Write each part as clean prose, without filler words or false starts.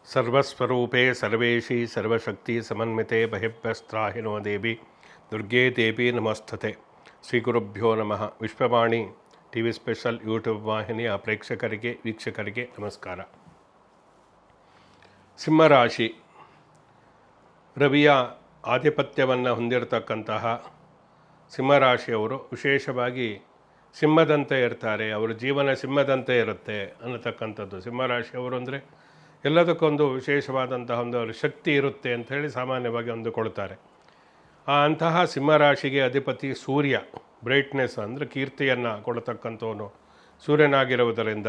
ಸರ್ವಸ್ವರೂಪೇ ಸರ್ವೇಶಿ ಸರ್ವಶಕ್ತಿ ಸಮನ್ವಿತೆ ಬಹಿಭ್ಯಸ್ತ್ರಾಹಿನೋ ದೇವಿ ದುರ್ಗೆ ದೇವಿ ನಮಸ್ತತೆ. ಶ್ರೀ ಗುರುಭ್ಯೋ ನಮಃ. Vishwavani TV special YouTube ವಾಹಿನಿಯ ಪ್ರೇಕ್ಷಕರಿಗೆ ವೀಕ್ಷಕರಿಗೆ ನಮಸ್ಕಾರ. ಸಿಂಹರಾಶಿ ರವಿಯ ಆಧಿಪತ್ಯವನ್ನು ಹೊಂದಿರತಕ್ಕಂತಹ ಸಿಂಹರಾಶಿಯವರು ವಿಶೇಷವಾಗಿ ಸಿಂಹದಂತೆ ಇರ್ತಾರೆ. ಅವರ ಜೀವನ ಸಿಂಹದಂತೆ ಇರುತ್ತೆ ಅನ್ನತಕ್ಕಂಥದ್ದು. ಸಿಂಹರಾಶಿಯವರು ಅಂದರೆ ಎಲ್ಲದಕ್ಕೊಂದು ವಿಶೇಷವಾದಂತಹ ಒಂದು ಶಕ್ತಿ ಇರುತ್ತೆ ಅಂಥೇಳಿ ಸಾಮಾನ್ಯವಾಗಿ ಅಂದುಕೊಳ್ತಾರೆ. ಅಂತಹ ಸಿಂಹರಾಶಿಗೆ ಅಧಿಪತಿ ಸೂರ್ಯ, ಬ್ರೈಟ್ನೆಸ್ ಅಂದರೆ ಕೀರ್ತಿಯನ್ನು ಕೊಡತಕ್ಕಂಥವನು ಸೂರ್ಯನಾಗಿರುವುದರಿಂದ,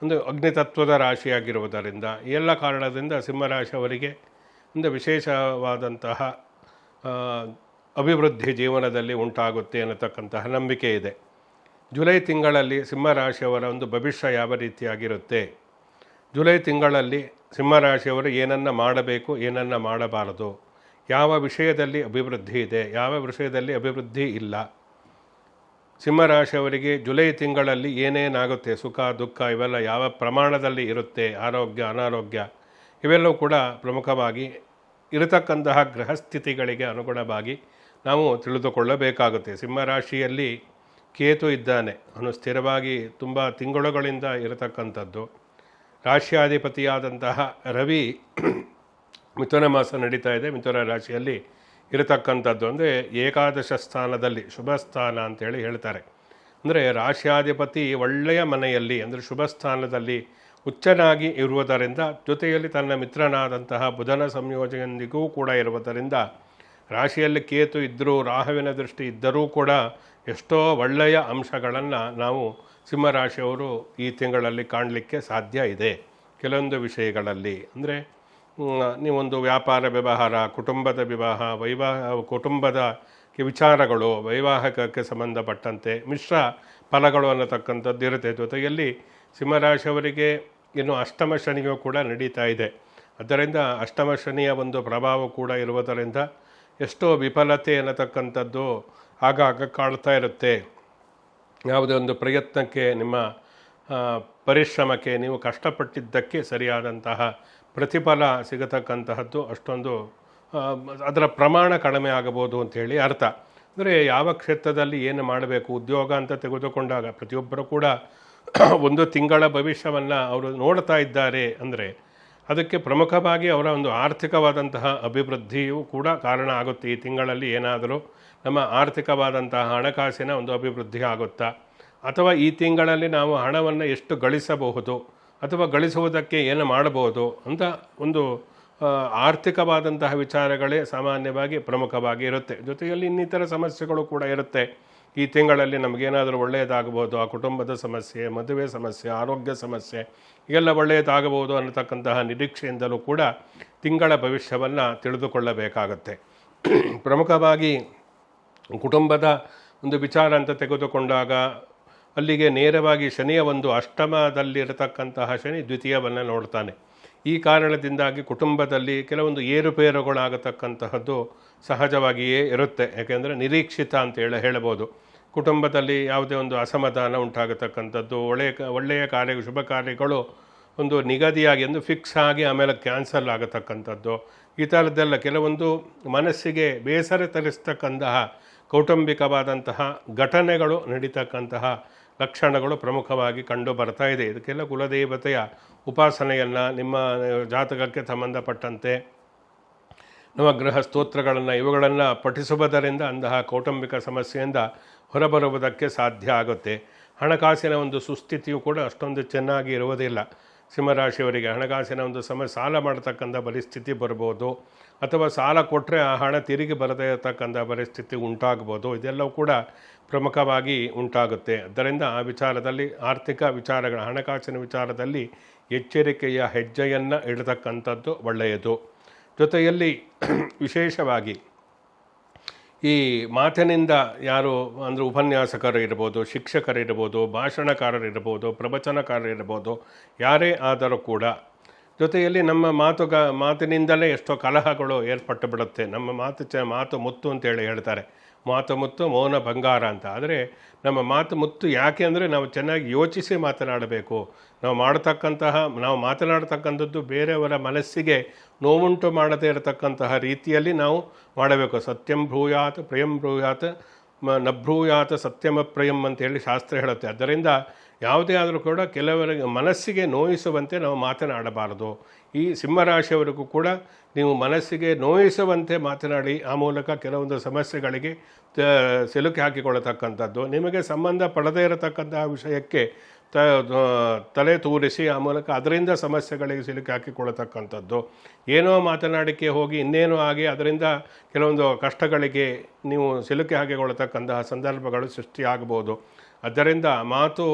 ಒಂದು ಅಗ್ನಿತತ್ವದ ರಾಶಿಯಾಗಿರುವುದರಿಂದ, ಈ ಎಲ್ಲ ಕಾರಣದಿಂದ ಸಿಂಹರಾಶಿಯವರಿಗೆ ಒಂದು ವಿಶೇಷವಾದಂತಹ ಅಭಿವೃದ್ಧಿ ಜೀವನದಲ್ಲಿ ಉಂಟಾಗುತ್ತೆ ಅನ್ನತಕ್ಕಂತಹ ನಂಬಿಕೆ ಇದೆ. ಜುಲೈ ತಿಂಗಳಲ್ಲಿ ಸಿಂಹರಾಶಿಯವರ ಒಂದು ಭವಿಷ್ಯ ಯಾವ ರೀತಿಯಾಗಿರುತ್ತೆ, ಜುಲೈ ತಿಂಗಳಲ್ಲಿ ಸಿಂಹರಾಶಿಯವರು ಏನನ್ನು ಮಾಡಬೇಕು, ಏನನ್ನು ಮಾಡಬಾರದು, ಯಾವ ವಿಷಯದಲ್ಲಿ ಅಭಿವೃದ್ಧಿ ಇದೆ, ಯಾವ ವಿಷಯದಲ್ಲಿ ಅಭಿವೃದ್ಧಿ ಇಲ್ಲ, ಸಿಂಹರಾಶಿಯವರಿಗೆ ಜುಲೈ ತಿಂಗಳಲ್ಲಿ ಏನೇನಾಗುತ್ತೆ, ಸುಖ ದುಃಖ ಇವೆಲ್ಲ ಯಾವ ಪ್ರಮಾಣದಲ್ಲಿ ಇರುತ್ತೆ, ಆರೋಗ್ಯ ಅನಾರೋಗ್ಯ ಇವೆಲ್ಲವೂ ಕೂಡ ಪ್ರಮುಖವಾಗಿ ಇರತಕ್ಕಂತಹ ಗ್ರಹಸ್ಥಿತಿಗಳಿಗೆ ಅನುಗುಣವಾಗಿ ನಾವು ತಿಳಿದುಕೊಳ್ಳಬೇಕಾಗುತ್ತೆ. ಸಿಂಹರಾಶಿಯಲ್ಲಿ ಕೇತು ಇದ್ದಾನೆ, ಅವನು ಸ್ಥಿರವಾಗಿ ತುಂಬ ತಿಂಗಳುಗಳಿಂದ ಇರತಕ್ಕಂಥದ್ದು. ರಾಶಿಯಾಧಿಪತಿಯಾದಂತಹ ರವಿ ಮಿಥುನ ಮಾಸ ನಡೀತಾ ಇದೆ, ಮಿಥುನ ರಾಶಿಯಲ್ಲಿ ಇರತಕ್ಕಂಥದ್ದು. ಅಂದರೆ ಏಕಾದಶ ಸ್ಥಾನದಲ್ಲಿ ಶುಭ ಸ್ಥಾನ ಅಂತೇಳಿ ಹೇಳ್ತಾರೆ. ಅಂದರೆ ರಾಶಿಯಾಧಿಪತಿ ಒಳ್ಳೆಯ ಮನೆಯಲ್ಲಿ ಅಂದರೆ ಶುಭ ಸ್ಥಾನದಲ್ಲಿ ಉಚ್ಚನಾಗಿ ಇರುವುದರಿಂದ, ಜೊತೆಯಲ್ಲಿ ತನ್ನ ಮಿತ್ರನಾದಂತಹ ಬುಧನ ಸಂಯೋಜನೆಯೊಂದಿಗೂ ಕೂಡ ಇರುವುದರಿಂದ, ರಾಶಿಯಲ್ಲಿ ಕೇತು ಇದ್ದರೂ ರಾಹುವಿನ ದೃಷ್ಟಿ ಇದ್ದರೂ ಕೂಡ ಎಷ್ಟೋ ಒಳ್ಳೆಯ ಅಂಶಗಳನ್ನು ನಾವು ಸಿಂಹರಾಶಿಯವರು ಈ ತಿಂಗಳಲ್ಲಿ ಕಾಣಲಿಕ್ಕೆ ಸಾಧ್ಯ ಇದೆ. ಕೆಲವೊಂದು ವಿಷಯಗಳಲ್ಲಿ ಅಂದರೆ ನೀವೊಂದು ವ್ಯಾಪಾರ ವ್ಯವಹಾರ, ಕುಟುಂಬದ ಕುಟುಂಬದ ವಿಚಾರಗಳು, ವೈವಾಹಿಕಕ್ಕೆ ಸಂಬಂಧಪಟ್ಟಂತೆ ಮಿಶ್ರ ಫಲಗಳು ಅನ್ನತಕ್ಕಂಥದ್ದು ಇರುತ್ತೆ. ಜೊತೆಯಲ್ಲಿ ಸಿಂಹರಾಶಿಯವರಿಗೆ ಇನ್ನು ಅಷ್ಟಮ ಶನಿಯೂ ಕೂಡ ನಡೀತಾ ಇದೆ. ಅದರಿಂದ ಅಷ್ಟಮ ಶನಿಯ ಒಂದು ಪ್ರಭಾವ ಕೂಡ ಇರುವುದರಿಂದ ಎಷ್ಟೋ ವಿಫಲತೆ ಅನ್ನತಕ್ಕಂಥದ್ದು ಆಗಾಗ ಕಾಡ್ತಾ ಇರುತ್ತೆ. ಯಾವುದೇ ಒಂದು ಪ್ರಯತ್ನಕ್ಕೆ, ನಿಮ್ಮ ಪರಿಶ್ರಮಕ್ಕೆ, ನೀವು ಕಷ್ಟಪಟ್ಟಿದ್ದಕ್ಕೆ ಸರಿಯಾದಂತಹ ಪ್ರತಿಫಲ ಸಿಗತಕ್ಕಂತಹದ್ದು ಅಷ್ಟೊಂದು ಅದರ ಪ್ರಮಾಣ ಕಡಿಮೆ ಆಗಬಹುದು ಅಂಥೇಳಿ ಅರ್ಥ. ಅಂದರೆ ಯಾವ ಕ್ಷೇತ್ರದಲ್ಲಿ ಏನು ಮಾಡಬೇಕು, ಉದ್ಯೋಗ ಅಂತ ತೆಗೆದುಕೊಂಡಾಗ ಪ್ರತಿಯೊಬ್ಬರು ಕೂಡ ಒಂದು ತಿಂಗಳ ಭವಿಷ್ಯವನ್ನು ಅವರು ನೋಡ್ತಾ ಇದ್ದಾರೆ. ಅಂದರೆ ಅದಕ್ಕೆ ಪ್ರಮುಖವಾಗಿ ಅವರ ಒಂದು ಆರ್ಥಿಕವಾದಂತಹ ಅಭಿವೃದ್ಧಿಯೂ ಕೂಡ ಕಾರಣ ಆಗುತ್ತೆ. ಈ ತಿಂಗಳಲ್ಲಿ ಏನಾದರೂ ನಮ್ಮ ಆರ್ಥಿಕವಾದಂತಹ ಹಣಕಾಸಿನ ಒಂದು ಅಭಿವೃದ್ಧಿ ಆಗುತ್ತಾ, ಅಥವಾ ಈ ತಿಂಗಳಲ್ಲಿ ನಾವು ಹಣವನ್ನು ಎಷ್ಟು ಗಳಿಸಬಹುದು ಅಥವಾ ಗಳಿಸುವುದಕ್ಕೆ ಏನು ಮಾಡಬಹುದು ಅಂತ ಒಂದು ಆರ್ಥಿಕವಾದಂತಹ ವಿಚಾರಗಳೇ ಸಾಮಾನ್ಯವಾಗಿ ಪ್ರಮುಖವಾಗಿ ಇರುತ್ತೆ. ಜೊತೆಯಲ್ಲಿ ಇನ್ನಿತರ ಸಮಸ್ಯೆಗಳು ಕೂಡ ಇರುತ್ತೆ. ಈ ತಿಂಗಳಲ್ಲಿ ನಮಗೇನಾದರೂ ಒಳ್ಳೆಯದಾಗಬಹುದು, ಆ ಕುಟುಂಬದ ಸಮಸ್ಯೆ, ಮದುವೆ ಸಮಸ್ಯೆ, ಆರೋಗ್ಯ ಸಮಸ್ಯೆ ಎಲ್ಲ ಒಳ್ಳೆಯದಾಗಬಹುದು ಅನ್ನತಕ್ಕಂತಹ ನಿರೀಕ್ಷೆಯಿಂದಲೂ ಕೂಡ ತಿಂಗಳ ಭವಿಷ್ಯವನ್ನು ತಿಳಿದುಕೊಳ್ಳಬೇಕಾಗತ್ತೆ. ಪ್ರಮುಖವಾಗಿ ಕುಟುಂಬದ ಒಂದು ವಿಚಾರ ಅಂತ ತೆಗೆದುಕೊಂಡಾಗ ಅಲ್ಲಿಗೆ ನೇರವಾಗಿ ಶನಿಯ ಒಂದು ಅಷ್ಟಮದಲ್ಲಿರತಕ್ಕಂತಹ ಶನಿ ದ್ವಿತೀಯವನ್ನು ನೋಡ್ತಾನೆ. ಈ ಕಾರಣದಿಂದಾಗಿ ಕುಟುಂಬದಲ್ಲಿ ಕೆಲವೊಂದು ಏರುಪೇರುಗಳಾಗತಕ್ಕಂತಹದ್ದು ಸಹಜವಾಗಿಯೇ ಇರುತ್ತೆ. ಯಾಕೆಂದರೆ ನಿರೀಕ್ಷಿತ ಅಂತ ಹೇಳಬಹುದು. ಕುಟುಂಬದಲ್ಲಿ ಯಾವುದೇ ಒಂದು ಅಸಮಾಧಾನ ಉಂಟಾಗತಕ್ಕಂಥದ್ದು, ಒಳ್ಳೆಯ ಶುಭ ಕಾರ್ಯಗಳು ಒಂದು ನಿಗದಿಯಾಗಿ ಒಂದು ಫಿಕ್ಸ್ ಆಗಿ ಆಮೇಲೆ ಕ್ಯಾನ್ಸಲ್ ಆಗತಕ್ಕಂಥದ್ದು, ಈ ಥರದ್ದೆಲ್ಲ ಕೆಲವೊಂದು ಮನಸ್ಸಿಗೆ ಬೇಸರ ತರಿಸ್ತಕ್ಕಂತಹ ಕೌಟುಂಬಿಕವಾದಂತಹ ಘಟನೆಗಳು ನಡೀತಕ್ಕಂತಹ ಲಕ್ಷಣಗಳು ಪ್ರಮುಖವಾಗಿ ಕಂಡು ಬರ್ತಾ ಇದೆ. ಇದಕ್ಕೆಲ್ಲ ಕುಲದೇವತೆಯ ಉಪಾಸನೆಯನ್ನು, ನಿಮ್ಮ ಜಾತಕಕ್ಕೆ ಸಂಬಂಧಪಟ್ಟಂತೆ ನವಗ್ರಹ ಸ್ತೋತ್ರಗಳನ್ನು ಇವುಗಳನ್ನು ಪಠಿಸುವುದರಿಂದ ಅಂತಹ ಕೌಟುಂಬಿಕ ಸಮಸ್ಯೆಯಿಂದ ಹೊರಬರುವುದಕ್ಕೆ ಸಾಧ್ಯ ಆಗುತ್ತೆ. ಹಣಕಾಸಿನ ಒಂದು ಸುಸ್ಥಿತಿಯು ಕೂಡ ಅಷ್ಟೊಂದು ಚೆನ್ನಾಗಿ ಇರುವುದಿಲ್ಲ. ಸಿಂಹರಾಶಿಯವರಿಗೆ ಹಣಕಾಸಿನ ಒಂದು ಸಾಲ ಮಾಡತಕ್ಕಂಥ ಪರಿಸ್ಥಿತಿ ಬರ್ಬೋದು, ಅಥವಾ ಸಾಲ ಕೊಟ್ಟರೆ ಆ ಹಣ ತಿರುಗಿ ಬರದೇ ಇರತಕ್ಕಂಥ ಪರಿಸ್ಥಿತಿ ಉಂಟಾಗ್ಬೋದು. ಇದೆಲ್ಲವೂ ಕೂಡ ಪ್ರಮುಖವಾಗಿ ಉಂಟಾಗುತ್ತೆ. ಆದ್ದರಿಂದ ಆ ವಿಚಾರದಲ್ಲಿ, ಆರ್ಥಿಕ ವಿಚಾರಗಳ, ಹಣಕಾಸಿನ ವಿಚಾರದಲ್ಲಿ ಎಚ್ಚರಿಕೆಯ ಹೆಜ್ಜೆಯನ್ನು ಇಡತಕ್ಕಂಥದ್ದು ಒಳ್ಳೆಯದು. ಜೊತೆಯಲ್ಲಿ ವಿಶೇಷವಾಗಿ ಈ ಮಾತಿನಿಂದ ಯಾರು ಅಂದರೆ ಉಪನ್ಯಾಸಕರು ಇರ್ಬೋದು, ಶಿಕ್ಷಕರಿರ್ಬೋದು, ಭಾಷಣಕಾರರಿರ್ಬೋದು, ಪ್ರವಚನಕಾರರಿರ್ಬೋದು, ಯಾರೇ ಆದರೂ ಕೂಡ ಜೊತೆಯಲ್ಲಿ ನಮ್ಮ ಮಾತಿನಿಂದಲೇ ಎಷ್ಟೋ ಕಲಹಗಳು ಏರ್ಪಟ್ಟು ಬಿಡುತ್ತೆ. ನಮ್ಮ ಮಾತು ಮುತ್ತು ಅಂತೇಳಿ ಹೇಳ್ತಾರೆ. ಮಾತು ಮುತ್ತು ಮೌನ ಬಂಗಾರ ಅಂತ. ಆದರೆ ನಮ್ಮ ಮಾತು ಮುತ್ತು ಯಾಕೆ ಅಂದರೆ ನಾವು ಚೆನ್ನಾಗಿ ಯೋಚಿಸಿ ಮಾತನಾಡಬೇಕು. ನಾವು ಮಾತನಾಡ್ತಕ್ಕಂಥದ್ದು ಬೇರೆಯವರ ಮನಸ್ಸಿಗೆ ನೋವುಂಟು ಮಾಡದೇ ಇರತಕ್ಕಂತಹ ರೀತಿಯಲ್ಲಿ ನಾವು ಮಾಡಬೇಕು. ಸತ್ಯಂ ಬ್ರೂಯಾತ್ ಪ್ರಿಯಂ ಬ್ರೂಯಾತ್ ನ ಬ್ರೂಯಾತ್ ಸತ್ಯಮಪ್ರಿಯಂ ಅಂತೇಳಿ ಶಾಸ್ತ್ರ ಹೇಳುತ್ತೆ. ಆದ್ದರಿಂದ ಯಾವುದೇ ಆದರೂ ಕೂಡ ಕೆಲವರಿಗೆ ಮನಸ್ಸಿಗೆ ನೋಯಿಸುವಂತೆ ನಾವು ಮಾತನಾಡಬಾರದು. ಈ ಸಿಂಹರಾಶಿಯವರಿಗೂ ಕೂಡ ನೀವು ಮನಸ್ಸಿಗೆ ನೋಯಿಸುವಂತೆ ಮಾತನಾಡಿ ಆ ಮೂಲಕ ಕೆಲವೊಂದು ಸಮಸ್ಯೆಗಳಿಗೆ ಸಿಲುಕಿ ಹಾಕಿಕೊಳ್ಳತಕ್ಕಂಥದ್ದು, ನಿಮಗೆ ಸಂಬಂಧ ಪಡದೇ ಇರತಕ್ಕಂತಹ ವಿಷಯಕ್ಕೆ ತಲೆ ತೂರಿಸಿ ಆ ಮೂಲಕ ಅದರಿಂದ ಸಮಸ್ಯೆಗಳಿಗೆ ಸಿಲುಕಿ ಹಾಕಿಕೊಳ್ಳತಕ್ಕಂಥದ್ದು, ಏನೋ ಮಾತನಾಡಿಕೆ ಹೋಗಿ ಇನ್ನೇನೋ ಆಗಿ ಅದರಿಂದ ಕೆಲವೊಂದು ಕಷ್ಟಗಳಿಗೆ ನೀವು ಸಿಲುಕಿ ಹಾಕಿಕೊಳ್ಳತಕ್ಕಂತಹ ಸಂದರ್ಭಗಳು ಸೃಷ್ಟಿಯಾಗಬಹುದು. ಆದ್ದರಿಂದ ಮಾತು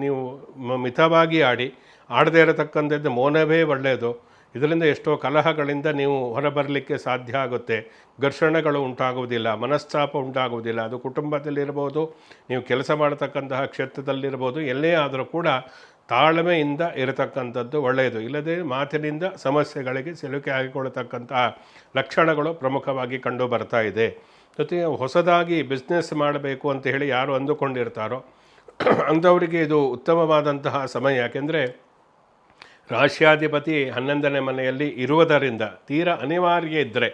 ನೀವು ಮಿತವಾಗಿ ಆಡದೇ ಇರತಕ್ಕಂಥದ್ದು ಮೌನವೇ ಒಳ್ಳೆಯದು. ಇದರಿಂದ ಎಷ್ಟೋ ಕಲಹಗಳಿಂದ ನೀವು ಹೊರಬರಲಿಕ್ಕೆ ಸಾಧ್ಯ ಆಗುತ್ತೆ. ಘರ್ಷಣೆಗಳು ಉಂಟಾಗುವುದಿಲ್ಲ, ಮನಸ್ತಾಪ ಉಂಟಾಗುವುದಿಲ್ಲ. ಅದು ಕುಟುಂಬದಲ್ಲಿರ್ಬೋದು, ನೀವು ಕೆಲಸ ಮಾಡತಕ್ಕಂತಹ ಕ್ಷೇತ್ರದಲ್ಲಿರ್ಬೋದು, ಎಲ್ಲೇ ಆದರೂ ಕೂಡ ತಾಳ್ಮೆಯಿಂದ ಇರತಕ್ಕಂಥದ್ದು ಒಳ್ಳೆಯದು. ಇಲ್ಲದೆ ಮಾತಿನಿಂದ ಸಮಸ್ಯೆಗಳಿಗೆ ಸಿಲುಕಿ ಹಾಕಿಕೊಳ್ಳತಕ್ಕಂತಹ ಲಕ್ಷಣಗಳು ಪ್ರಮುಖವಾಗಿ ಕಂಡು ಬರ್ತಾ ಇದೆ. ಜೊತೆಗೆ ಹೊಸದಾಗಿ ಬಿಸ್ನೆಸ್ ಮಾಡಬೇಕು ಅಂತ ಹೇಳಿ ಯಾರು ಅಂದುಕೊಂಡಿರ್ತಾರೋ ಅಂಥವರಿಗೆ ಇದು ಉತ್ತಮವಾದಂತಹ ಸಮಯ. ಯಾಕೆಂದರೆ ರಾಶ್ಯಾಧಿಪತಿ 11ನೇ ಮನೆಯಲ್ಲಿ ಇರುವುದರಿಂದ ತೀರಾ ಅನಿವಾರ್ಯ ಇದ್ದರೆ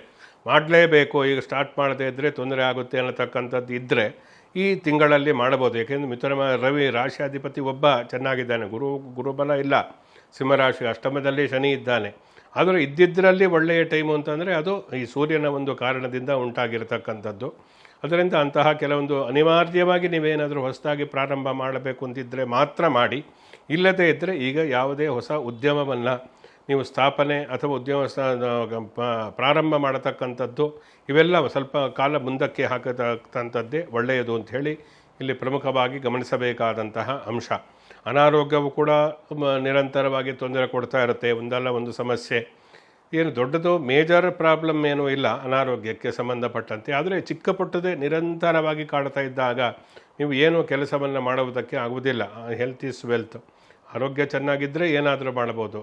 ಮಾಡಲೇಬೇಕು, ಈಗ ಸ್ಟಾರ್ಟ್ ಮಾಡದೇ ಇದ್ದರೆ ತೊಂದರೆ ಆಗುತ್ತೆ ಅನ್ನತಕ್ಕಂಥದ್ದು ಇದ್ದರೆ ಈ ತಿಂಗಳಲ್ಲಿ ಮಾಡಬಹುದು. ಏಕೆಂದರೆ ಮಿಥುನ ರವಿ ರಾಶ್ಯಾಧಿಪತಿ ಒಬ್ಬ ಚೆನ್ನಾಗಿದ್ದಾನೆ, ಗುರುಬಲ ಇಲ್ಲ, ಸಿಂಹರಾಶಿ ಅಷ್ಟಮದಲ್ಲಿ ಶನಿ ಇದ್ದಾನೆ. ಆದರೆ ಇದ್ದಿದ್ದರಲ್ಲಿ ಒಳ್ಳೆಯ ಟೈಮು ಅಂತಂದರೆ ಅದು ಈ ಸೂರ್ಯನ ಒಂದು ಕಾರಣದಿಂದ ಉಂಟಾಗಿರತಕ್ಕಂಥದ್ದು. ಅದರಿಂದ ಅಂತಹ ಕೆಲವೊಂದು ಅನಿವಾರ್ಯವಾಗಿ ನೀವೇನಾದರೂ ಹೊಸದಾಗಿ ಪ್ರಾರಂಭ ಮಾಡಬೇಕು ಅಂತಿದ್ದರೆ ಮಾತ್ರ ಮಾಡಿ. ಇಲ್ಲದೇ ಇದ್ದರೆ ಈಗ ಯಾವುದೇ ಹೊಸ ಉದ್ಯಮವನ್ನು ನೀವು ಸ್ಥಾಪನೆ ಅಥವಾ ಪ್ರಾರಂಭ ಮಾಡತಕ್ಕಂಥದ್ದು ಇವೆಲ್ಲ ಸ್ವಲ್ಪ ಕಾಲ ಮುಂದಕ್ಕೆ ಹಾಕತಕ್ಕಂಥದ್ದೇ ಒಳ್ಳೆಯದು ಅಂಥೇಳಿ ಇಲ್ಲಿ ಪ್ರಮುಖವಾಗಿ ಗಮನಿಸಬೇಕಾದಂತಹ ಅಂಶ. ಅನಾರೋಗ್ಯವು ಕೂಡ ನಿರಂತರವಾಗಿ ತೊಂದರೆ ಕೊಡ್ತಾ ಇರುತ್ತೆ, ಒಂದಲ್ಲ ಒಂದು ಸಮಸ್ಯೆ. ಏನು ದೊಡ್ಡದು ಮೇಜರ್ ಪ್ರಾಬ್ಲಮ್ ಏನೂ ಇಲ್ಲ ಅನಾರೋಗ್ಯಕ್ಕೆ ಸಂಬಂಧಪಟ್ಟಂತೆ. ಆದರೆ ಚಿಕ್ಕ ಪುಟ್ಟದೇ ನಿರಂತರವಾಗಿ ಕಾಡ್ತಾ ಇದ್ದಾಗ ನೀವು ಏನೂ ಕೆಲಸವನ್ನು ಮಾಡುವುದಕ್ಕೆ ಆಗುವುದಿಲ್ಲ. Health is wealth. ಆರೋಗ್ಯ ಚೆನ್ನಾಗಿದ್ದರೆ ಏನಾದರೂ ಮಾಡ್ಬೋದು.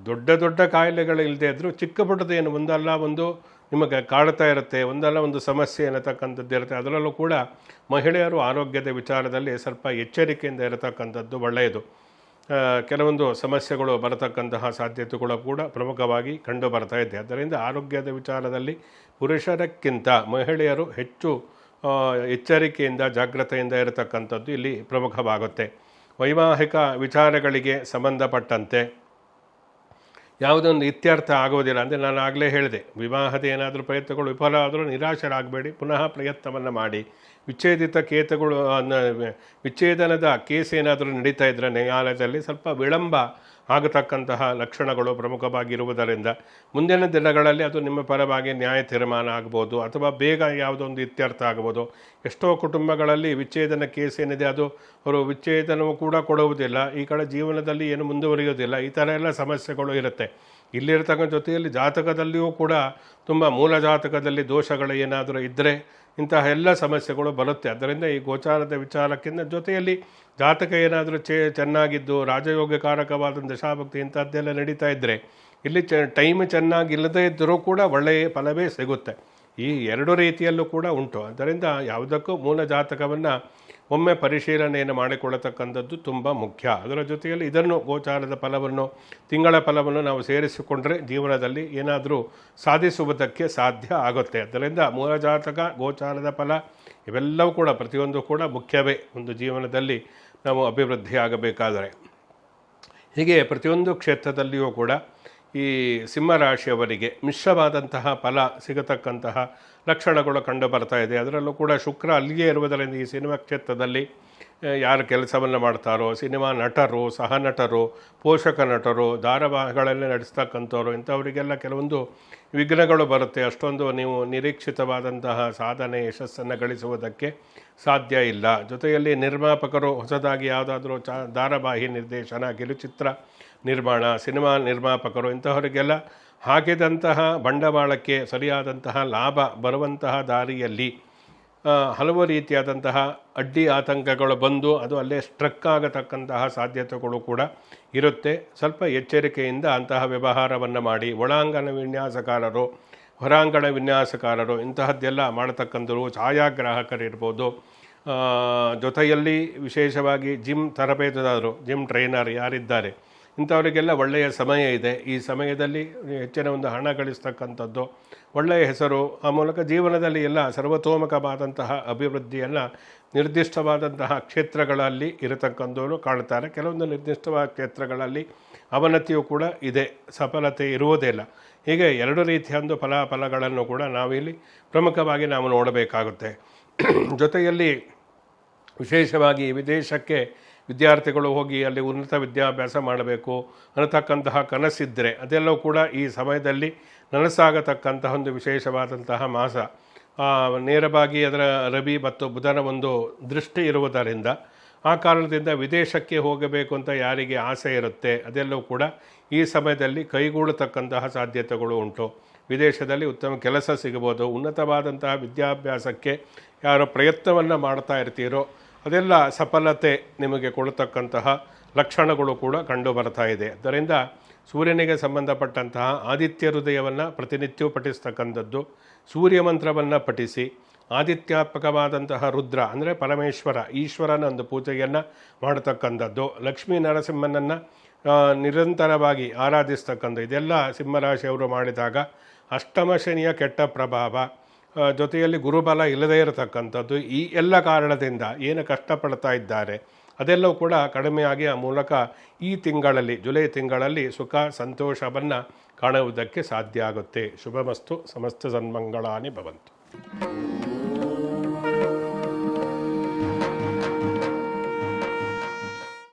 ದೊಡ್ಡ ದೊಡ್ಡ ಕಾಯಿಲೆಗಳು ಇಲ್ಲದೆ ಇದ್ದರೂ ಚಿಕ್ಕ ಪುಟ್ಟದೇನು ಒಂದಲ್ಲ ಒಂದು ನಿಮಗೆ ಕಾಡ್ತಾ ಇರುತ್ತೆ, ಒಂದಲ್ಲ ಒಂದು ಸಮಸ್ಯೆ ಅನ್ನತಕ್ಕಂಥದ್ದು ಇರುತ್ತೆ. ಅದರಲ್ಲೂ ಕೂಡ ಮಹಿಳೆಯರು ಆರೋಗ್ಯದ ವಿಚಾರದಲ್ಲಿ ಸ್ವಲ್ಪ ಎಚ್ಚರಿಕೆಯಿಂದ ಇರತಕ್ಕಂಥದ್ದು ಒಳ್ಳೆಯದು. ಕೆಲವೊಂದು ಸಮಸ್ಯೆಗಳು ಬರತಕ್ಕಂತಹ ಸಾಧ್ಯತೆಗಳು ಕೂಡ ಪ್ರಮುಖವಾಗಿ ಕಂಡು ಬರ್ತಾ ಇದೆ. ಆದ್ದರಿಂದ ಆರೋಗ್ಯದ ವಿಚಾರದಲ್ಲಿ ಪುರುಷರಕ್ಕಿಂತ ಮಹಿಳೆಯರು ಹೆಚ್ಚು ಎಚ್ಚರಿಕೆಯಿಂದ ಜಾಗ್ರತೆಯಿಂದ ಇರತಕ್ಕಂಥದ್ದು ಇಲ್ಲಿ ಪ್ರಮುಖವಾಗುತ್ತೆ. ವೈವಾಹಿಕ ವಿಚಾರಗಳಿಗೆ ಸಂಬಂಧಪಟ್ಟಂತೆ ಯಾವುದೊಂದು ಇತ್ಯರ್ಥ ಆಗೋದಿಲ್ಲ. ಅಂದರೆ ನಾನು ಆಗಲೇ ಹೇಳಿದೆ, ವಿವಾಹದ ಏನಾದರೂ ಪ್ರಯತ್ನಗಳು ವಿಫಲ ಆದರೂ ನಿರಾಶರಾಗಬೇಡಿ, ಪುನಃ ಪ್ರಯತ್ನವನ್ನು ಮಾಡಿ. ವಿಚ್ಛೇದನದ ಕೇಸ್ ಏನಾದರೂ ನಡೀತಾ ಇದ್ದರೆ ನ್ಯಾಯಾಲಯದಲ್ಲಿ ಸ್ವಲ್ಪ ವಿಳಂಬ ಆಗತಕ್ಕಂತಹ ಲಕ್ಷಣಗಳು ಪ್ರಮುಖವಾಗಿರುವುದರಿಂದ ಮುಂದಿನ ದಿನಗಳಲ್ಲಿ ಅದು ನಿಮ್ಮ ಪರವಾಗಿ ನ್ಯಾಯ ತೀರ್ಮಾನ ಆಗ್ಬೋದು ಅಥವಾ ಬೇಗ ಯಾವುದೊಂದು ಇತ್ಯರ್ಥ ಆಗ್ಬೋದು. ಎಷ್ಟೋ ಕುಟುಂಬಗಳಲ್ಲಿ ವಿಚ್ಛೇದನ ಕೇಸ್ ಏನಿದೆ ಅದು ಅವರು ವಿಚ್ಛೇದನವೂ ಕೂಡ ಕೊಡುವುದಿಲ್ಲ, ಈ ಕಡೆ ಜೀವನದಲ್ಲಿ ಏನು ಮುಂದುವರಿಯೋದಿಲ್ಲ, ಈ ಥರ ಎಲ್ಲ ಸಮಸ್ಯೆಗಳು ಇರುತ್ತೆ. ಇಲ್ಲಿರ್ತಕ್ಕಂಥ ಜೊತೆಯಲ್ಲಿ ಜಾತಕದಲ್ಲಿಯೂ ಕೂಡ ತುಂಬ ಮೂಲ ಜಾತಕದಲ್ಲಿ ದೋಷಗಳು ಏನಾದರೂ ಇದ್ದರೆ ಇಂತಹ ಎಲ್ಲ ಸಮಸ್ಯೆಗಳು ಬರುತ್ತೆ. ಆದ್ದರಿಂದ ಈ ಗೋಚಾರದ ವಿಚಾರಕ್ಕಿಂತ ಜೊತೆಯಲ್ಲಿ ಜಾತಕ ಏನಾದರೂ ಚೆನ್ನಾಗಿದ್ದು ರಾಜಯೋಗಕಾರಕವಾದ ದಶಾಭಕ್ತಿ ಇಂಥದ್ದೆಲ್ಲ ನಡೀತಾ ಇದ್ದರೆ ಇಲ್ಲಿ ಟೈಮ್ ಚೆನ್ನಾಗಿಲ್ಲದೇ ಇದ್ದರೂ ಕೂಡ ಒಳ್ಳೆಯ ಫಲವೇ ಸಿಗುತ್ತೆ. ಈ ಎರಡು ರೀತಿಯಲ್ಲೂ ಕೂಡ ಉಂಟು. ಆದ್ದರಿಂದ ಯಾವುದಕ್ಕೂ ಮೂಲ ಜಾತಕವನ್ನು ಒಮ್ಮೆ ಪರಿಶೀಲನೆಯನ್ನು ಮಾಡಿಕೊಳ್ಳತಕ್ಕಂಥದ್ದು ತುಂಬ ಮುಖ್ಯ. ಅದರ ಜೊತೆಯಲ್ಲಿ ಇದನ್ನು ಗೋಚಾರದ ಫಲವನ್ನು ತಿಂಗಳ ಫಲವನ್ನು ನಾವು ಸೇರಿಸಿಕೊಂಡ್ರೆ ಜೀವನದಲ್ಲಿ ಏನಾದರೂ ಸಾಧಿಸುವುದಕ್ಕೆ ಸಾಧ್ಯ ಆಗುತ್ತೆ. ಅದರಿಂದ ಮೂಲ ಜಾತಕ, ಗೋಚಾರದ ಫಲ ಇವೆಲ್ಲವೂ ಕೂಡ ಪ್ರತಿಯೊಂದು ಕೂಡ ಮುಖ್ಯವೇ ಒಂದು ಜೀವನದಲ್ಲಿ ನಾವು ಅಭಿವೃದ್ಧಿ ಆಗಬೇಕಾದರೆ. ಹೀಗೆ ಪ್ರತಿಯೊಂದು ಕ್ಷೇತ್ರದಲ್ಲಿಯೂ ಕೂಡ ಈ ಸಿಂಹರಾಶಿಯವರಿಗೆ ಮಿಶ್ರವಾದಂತಹ ಫಲ ಸಿಗತಕ್ಕಂತಹ ಲಕ್ಷಣಗಳು ಕಂಡು ಬರ್ತಾ ಇದೆ. ಅದರಲ್ಲೂ ಕೂಡ ಶುಕ್ರ ಅಲ್ಲಿಯೇ ಇರುವುದರಿಂದ ಈ ಸಿನಿಮಾ ಕ್ಷೇತ್ರದಲ್ಲಿ ಯಾರು ಕೆಲಸವನ್ನು ಮಾಡ್ತಾರೋ, ಸಿನಿಮಾ ನಟರು, ಸಹನಟರು, ಪೋಷಕ ನಟರು, ಧಾರಾವಾಹಿಗಳಲ್ಲಿ ನಡೆಸ್ತಕ್ಕಂಥವ್ರು ಇಂಥವರಿಗೆಲ್ಲ ಕೆಲವೊಂದು ವಿಘ್ನಗಳು ಬರುತ್ತೆ. ಅಷ್ಟೊಂದು ನೀವು ನಿರೀಕ್ಷಿತವಾದಂತಹ ಸಾಧನೆ ಯಶಸ್ಸನ್ನು ಗಳಿಸುವುದಕ್ಕೆ ಸಾಧ್ಯ ಇಲ್ಲ. ಜೊತೆಯಲ್ಲಿ ನಿರ್ಮಾಪಕರು ಹೊಸದಾಗಿ ಯಾವುದಾದ್ರೂ ಧಾರಾವಾಹಿ ನಿರ್ದೇಶನ, ಕಿರುಚಿತ್ರ ನಿರ್ಮಾಣ, ಸಿನಿಮಾ ನಿರ್ಮಾಪಕರು ಇಂತಹವರಿಗೆಲ್ಲ ಹಾಕಿದಂತಹ ಬಂಡವಾಳಕ್ಕೆ ಸರಿಯಾದಂತಹ ಲಾಭ ಬರುವಂತಹ ದಾರಿಯಲ್ಲಿ ಹಲವು ರೀತಿಯಾದಂತಹ ಅಡ್ಡಿ ಆತಂಕಗಳು ಬಂದು ಅದು ಅಲ್ಲೇ ಸ್ಟ್ರಕ್ ಆಗತಕ್ಕಂತಹ ಸಾಧ್ಯತೆಗಳು ಕೂಡ ಇರುತ್ತೆ. ಸ್ವಲ್ಪ ಎಚ್ಚರಿಕೆಯಿಂದ ಅಂತಹ ವ್ಯವಹಾರವನ್ನು ಮಾಡಿ. ಒಳಾಂಗಣ ವಿನ್ಯಾಸಕಾರರು, ಹೊರಾಂಗಣ ವಿನ್ಯಾಸಕಾರರು ಇಂತಹದ್ದೆಲ್ಲ ಮಾಡತಕ್ಕಂಥವ್ರು, ಛಾಯಾಗ್ರಾಹಕರಿರ್ಬೋದು, ಜೊತೆಯಲ್ಲಿ ವಿಶೇಷವಾಗಿ ಜಿಮ್ ತರಬೇತುದಾರರು, ಜಿಮ್ ಟ್ರೈನರ್ ಯಾರಿದ್ದಾರೆ ಇಂಥವರಿಗೆಲ್ಲ ಒಳ್ಳೆಯ ಸಮಯ ಇದೆ. ಈ ಸಮಯದಲ್ಲಿ ಹೆಚ್ಚಿನ ಒಂದು ಹಣ ಗಳಿಸ್ತಕ್ಕಂಥದ್ದು, ಒಳ್ಳೆಯ ಹೆಸರು, ಆ ಮೂಲಕ ಜೀವನದಲ್ಲಿ ಎಲ್ಲ ಸರ್ವತೋಮುಖವಾದಂತಹ ಅಭಿವೃದ್ಧಿಯನ್ನು ನಿರ್ದಿಷ್ಟವಾದಂತಹ ಕ್ಷೇತ್ರಗಳಲ್ಲಿ ಇರತಕ್ಕಂಥವರು ಕಾಣ್ತಾರೆ. ಕೆಲವೊಂದು ನಿರ್ದಿಷ್ಟವಾದ ಕ್ಷೇತ್ರಗಳಲ್ಲಿ ಅವನತಿಯೂ ಕೂಡ ಇದೆ, ಸಫಲತೆ ಇರುವುದಿಲ್ಲ. ಹೀಗೆ ಎರಡು ರೀತಿಯ ಒಂದು ಫಲಾಫಲಗಳನ್ನು ಕೂಡ ನಾವಿಲ್ಲಿ ಪ್ರಮುಖವಾಗಿ ನಾವು ನೋಡಬೇಕಾಗುತ್ತೆ. ಜೊತೆಯಲ್ಲಿ ವಿಶೇಷವಾಗಿ ವಿದೇಶಕ್ಕೆ ವಿದ್ಯಾರ್ಥಿಗಳು ಹೋಗಿ ಅಲ್ಲಿ ಉನ್ನತ ವಿದ್ಯಾಭ್ಯಾಸ ಮಾಡಬೇಕು ಅನ್ನತಕ್ಕಂತಹ ಕನಸಿದ್ದರೆ ಅದೆಲ್ಲವೂ ಕೂಡ ಈ ಸಮಯದಲ್ಲಿ ನನಸಾಗತಕ್ಕಂತಹ ಒಂದು ವಿಶೇಷವಾದಂತಹ ಮಾಸ. ನೇರವಾಗಿ ಅದರ ರವಿ ಮತ್ತು ಬುಧನ ಒಂದು ದೃಷ್ಟಿ ಇರುವುದರಿಂದ ಆ ಕಾರಣದಿಂದ ವಿದೇಶಕ್ಕೆ ಹೋಗಬೇಕು ಅಂತ ಯಾರಿಗೆ ಆಸೆ ಇರುತ್ತೆ ಅದೆಲ್ಲವೂ ಕೂಡ ಈ ಸಮಯದಲ್ಲಿ ಕೈಗೂಡತಕ್ಕಂತಹ ಸಾಧ್ಯತೆಗಳು ಉಂಟು. ವಿದೇಶದಲ್ಲಿ ಉತ್ತಮ ಕೆಲಸ ಸಿಗಬಹುದು. ಉನ್ನತವಾದಂತಹ ವಿದ್ಯಾಭ್ಯಾಸಕ್ಕೆ ಯಾರೋ ಪ್ರಯತ್ನವನ್ನು ಮಾಡ್ತಾ ಇರ್ತೀರೋ ಅದೆಲ್ಲ ಸಫಲತೆ ನಿಮಗೆ ಕೊಡತಕ್ಕಂತಹ ಲಕ್ಷಣಗಳು ಕೂಡ ಕಂಡು ಬರ್ತಾ ಇದೆ. ಅದರಿಂದ ಸೂರ್ಯನಿಗೆ ಸಂಬಂಧಪಟ್ಟಂತಹ ಆದಿತ್ಯ ಹೃದಯವನ್ನು ಪ್ರತಿನಿತ್ಯವೂ ಪಠಿಸ್ತಕ್ಕಂಥದ್ದು, ಸೂರ್ಯ ಮಂತ್ರವನ್ನು ಪಠಿಸಿ ಆದಿತ್ಯಾತ್ಮಕವಾದಂತಹ ರುದ್ರ ಅಂದರೆ ಪರಮೇಶ್ವರ ಈಶ್ವರನ ಒಂದು ಪೂಜೆಯನ್ನು ಮಾಡತಕ್ಕಂಥದ್ದು, ಲಕ್ಷ್ಮೀ ನರಸಿಂಹನನ್ನು ನಿರಂತರವಾಗಿ ಆರಾಧಿಸ್ತಕ್ಕಂಥ ಇದೆಲ್ಲ ಸಿಂಹರಾಶಿಯವರು ಮಾಡಿದಾಗ ಅಷ್ಟಮ ಶನಿಯ ಕೆಟ್ಟ ಪ್ರಭಾವ, ಜೊತೆಯಲ್ಲಿ ಗುರುಬಲ ಇಲ್ಲದೇ ಇರತಕ್ಕಂಥದ್ದು, ಈ ಎಲ್ಲ ಕಾರಣದಿಂದ ಏನು ಕಷ್ಟಪಡ್ತಾ ಇದ್ದಾರೆ ಅದೆಲ್ಲವೂ ಕೂಡ ಕಡಿಮೆಯಾಗಿ ಆ ಮೂಲಕ ಈ ತಿಂಗಳಲ್ಲಿ ಜುಲೈ ತಿಂಗಳಲ್ಲಿ ಸುಖ ಸಂತೋಷವನ್ನು ಕಾಣುವುದಕ್ಕೆ ಸಾಧ್ಯ ಆಗುತ್ತೆ. ಶುಭಮಸ್ತು. ಸಮಸ್ತ ಸನ್ಮಂಗಳಾನಿ ಭವಂತು.